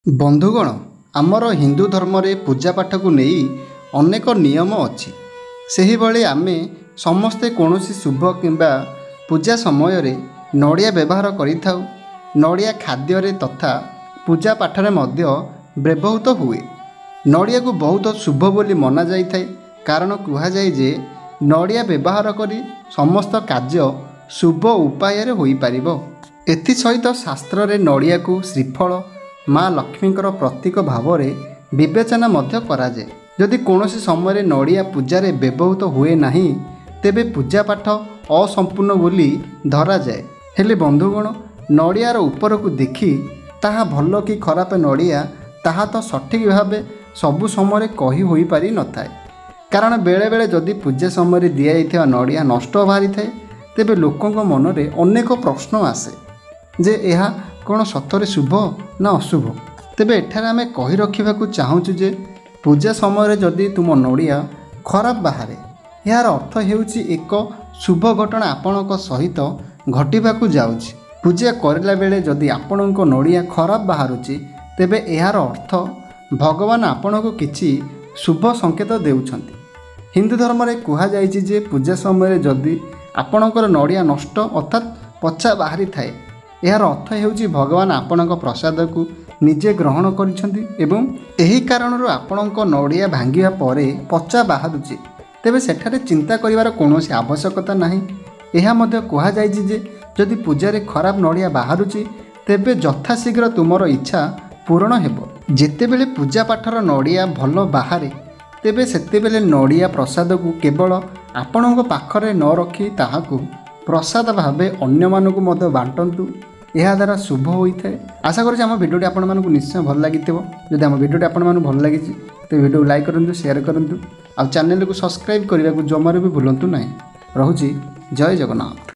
बंधुगण आमर हिंदू धर्म रे पूजा पाठ को नहीं अनेक नियम अच्छी से भाई आम समस्ते कौन शुभ किंबा पूजा समय रे नड़िया व्यवहार करिथाउ। नड़िया खाद्य रे तथा पूजा पाठ रे मध्य व्यवहृत हुए। नड़िया को बहुत शुभ बोली मना जाइथाए कारण कह जाए जे नड़िया व्यवहार करी समस्त कार्य शुभ उपाय रे होई पारिबो। एथि सहित शास्त्र रे नड़िया को श्रीफल माँ लक्ष्मींकर प्रतीक भाव में विवेचना मध्य कराए। यदि कौनसी समय नड़िया पूजा रे व्यवहृत हुए नहीं तेबे पूजा पाठ असंपूर्ण बोली धरा जाए। हेले बंधुगण नड़ियार ऊपर को देखी ताहा भल कि खराब नड़िया ताहा तो सठिक भाव सबु समय कही होई पारि न थाए। कारण बेले बेले जदि पूजा समय दि जाइथिबा नड़िया नष्ट बाहरी थाए तेबे लोकंक मन रे अनेक प्रश्न आसे जे यह कौन सतरे शुभ ना अशुभ। तेबे एठारे आमे कही रखिबाकू चाहूँ जे पूजा समय जदि तुम नड़िया खराब बाहरे यार अर्थ हेउची एक शुभ घटना आपणक सहित घटिबाकू जाउची। पूजा करला बेले जदि आपणक नड़िया खराब बाहरुची तेबे यार अर्थ भगवान आपणक किछि शुभ संकेत देउछंती। हिंदू धर्म रे कुहा जाइछि जे पूजा समय जदि आपणकर नड़िया नष्ट अर्थात पचा बाहरी थाए यार अर्थ हेउची भगवान आपणक प्रसाद को निजे ग्रहण करिसंती एवं एही कारणरू आपणक नड़िया भांगिया परे पचा बाहरुची तेबे सेठारे चिंता करिवार कोनोसी आवश्यकता नाही। एहा मध्य कुहा जाइछि जे जदि पूजा रे खराब नड़िया बाहरुची तेबे यथाशीघ्र तुमर इच्छा पूर्ण हेबो। जेतेबेले पूजा पाठर नड़िया भल बाहरे तेबे सेतेबेले नड़िया प्रसाद को केवल आपणक पाखरे न रखी ताहाकू प्रसाद भावे अन्य मानकू मध्य बांटंतु। यह द्वारा शुभ होता है। आशा करुँ आम भिडियोटी आपण मानकू निश्चय भल लगी। जदि आम भिडियोटी आपण मानकू भल लगी तो भिडियो लाइक करूँ, शेयर करूँ, आ चैनल को सब्सक्राइब करने को जमार भी भूलु ना। रहुछि जय जगन्नाथ।